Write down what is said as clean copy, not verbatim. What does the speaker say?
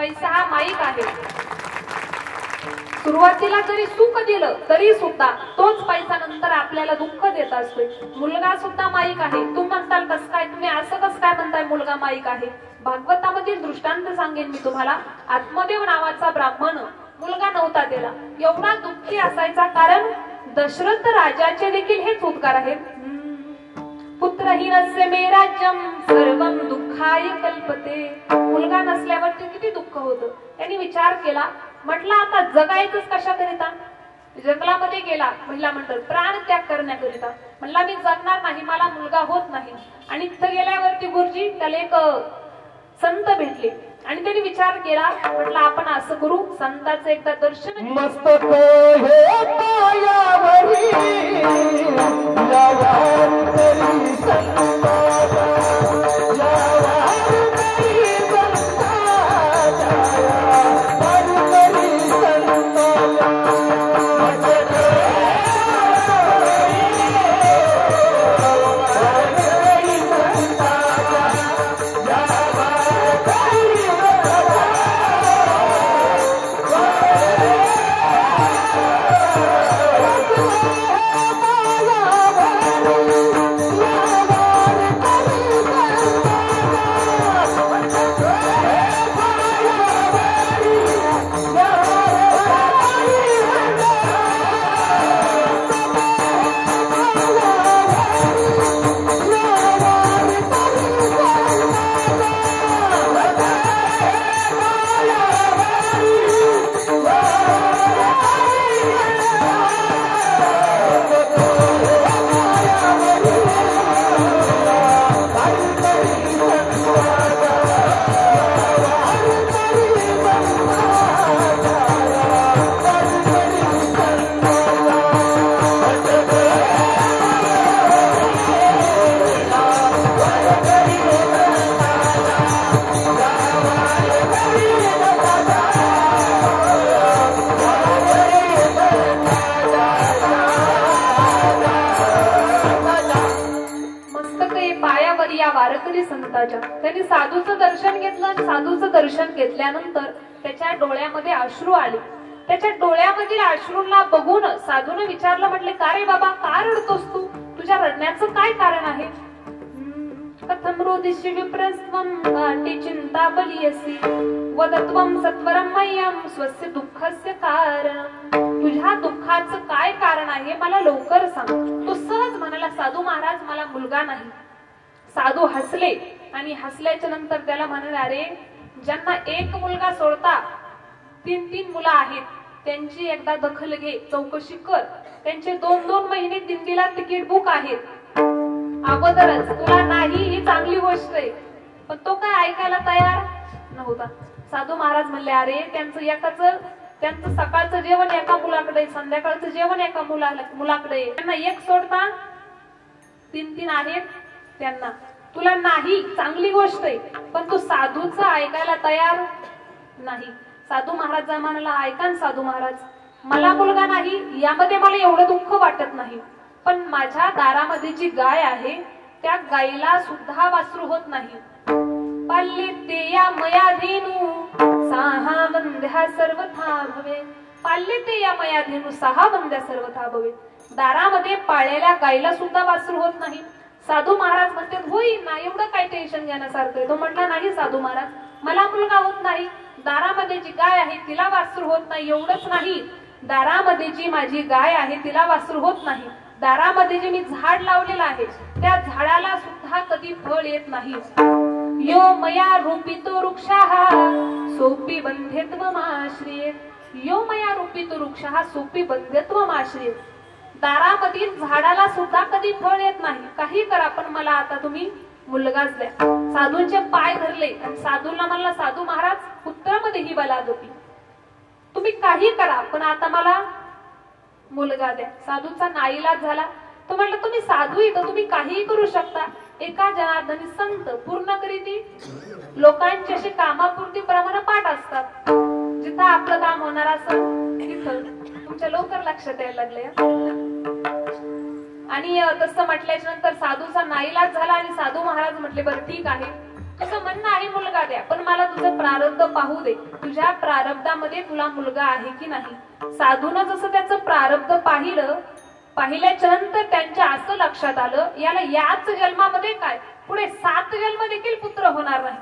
पैसा हा माईक आहे. सुरुवातीला जरी सुख दिलं तरी सुद्धा तोच पैसा नंतर आपल्याला दुःख देत असतोय. मुलगा सुद्धा माईक आहे. तू म्हणताल कस काय, तुम्ही असं कस काय म्हणताय मुलगा माईक आहे? भागवतामधील दृष्टांत सांगेन मी तुम्हाला. आत्मदेव नावाचा ब्राह्मण मुलगा नव्हता त्याला. एवढा दुःखी असायचा कारण दशरथ राजाचे देखील हेच उद्गार आहेत. पुत्रहीनस्य मे राज्यम सर्वं दुःखाय कल्पते. मुलगा नसल्यावरती किती दुःख होतं. त्यांनी विचार केला, म्हटलं आता जगायचंच कशाकरिता? जंगलामध्ये गेला, महिला म्हणतात प्राण त्याग करण्याकरिता. म्हणला मी जगणार नाही, मला मुलगा होत नाही. आणि तिथं गेल्यावरती गुरुजी त्याला एक संत भेटले आणि त्यांनी विचार केला, म्हटलं आपण असं करू, संताचं एकदा दर्शन. मस्तक हे पायावरी संताच्या. त्यांनी साधूचं दर्शन घेतलं आणि साधूचं दर्शन घेतल्यानंतर त्याच्या डोळ्यामध्ये अश्रू आले. त्याच्या डोळ्यामधील अश्रूंना बघून साधूने विचारलं, म्हटले का रे बाबा, का रडतोस तू? तुझ्या रडण्याचं काय कारण आहे? कथम रोदिष्य विप्रस्त्वं काटे चिंता बलियसी वदत्वं सत्वरं मह्यं स्वस्य दुःखस्य कारणं. तुझ्या दुःखाचं काय कारण आहे मला लवकर सांग. तो सहज म्हणाला, साधू महाराज मला मुलगा नाही. साधू हसले आणि हसल्याच्या नंतर त्याला म्हणाले, अरे ज्यांना एक मुलगा सोडता 3-3 मुलं आहेत त्यांची एकदा दखल घे, चौकशी कर. त्यांचे 2-2 महिने दिंडीला तिकीट बुक आहेत अगोदरच. तुला नाही ही चांगली गोष्ट आहे, पण तो काय ऐकायला तयार नव्हता. साधू महाराज म्हणले, अरे त्यांचं सकाळचं जेवण एका मुलाकडे, संध्याकाळचं जेवण एका मुलाकडे, त्यांना एक सोडता 3-3 आहेत त्यांना. तुला नाही चांगली गोष्ट आहे, पण तू साधूचं ऐकायला तयार नाही. साधू महाराज म्हणाला, ऐका ना साधू महाराज, मला मुलगा नाही यामध्ये मला एवढं दुःख वाटत नाही, पण माझ्या दारामध्ये जी गाय आहे त्या गायीला सुद्धा वासरू होत नाही. पाल्ये ते या मया धेनू सहा वंद्या सर्वथा भवे. पाल्ये ते या मया धेनू सहा वंद्या सर्वथा भवे. दारामध्ये पाळलेल्या गायीला सुद्धा वासरू होत नाही. साधू महाराज म्हणते, होईल ना, एवढं काय टेन्शन घेण्यासारखं. तो म्हटला, नाही साधू महाराज, मला मुलगा होत नाही, दारामध्ये जी गाय आहे तिला वासरू होत नाही. एवढंच नाही, दारामध्ये जी माझी गाय आहे तिला वासरू होत नाही. दारामध्ये जे मी झाड लावलेलं आहे त्या झाडाला सुद्धा कधी फळ येत नाही. यो मया रूपितो वृक्षः सोपी बंध्यत्वमाश्रयेत. यो मया रूपितो वृक्षः सोपी बंध्यत्वमाश्रयेत. दारामधील झाडाला सुद्धा कधी फळ येत नाही. काही करा, पण मला आता तुम्ही मुलगाच द्या. साधूंचे पाय धरले आणि साधूंना म्हणला, साधू महाराज पुत्रामध्ये ही बलादोपी, तुम्ही काही करा पण आता मला मुलगा द्या. साधूचा नाईलाज झाला. तो म्हणला, तुम्ही साधू इथं तुम्ही काहीही करू शकता. एका जनार्दनी संत पूर्ण करीती लोकांची अशी कामापुरती प्रमाणे पाठ असतात. जिथं आपलं काम होणार असं तिथं तुमच्या लवकर लक्षात यायला लागले. आणि तसं म्हटल्याच्या नंतर साधूचा नाईलाज झाला आणि साधू महाराज म्हटले, बरं ठीक आहे, तुझं म्हणणं आहे मुलगा द्या, पण मला तुझं प्रारब्ध पाहू दे, तुझ्या प्रारब्धामध्ये तुला मुलगा आहे की नाही. साधूनं जसं त्याचं प्रारब्ध पाहिल्याच्या नंतर त्यांच्या असं लक्षात आलं, याला याच जन्मामध्ये काय पुढे 7 जन्म देखील पुत्र होणार नाही.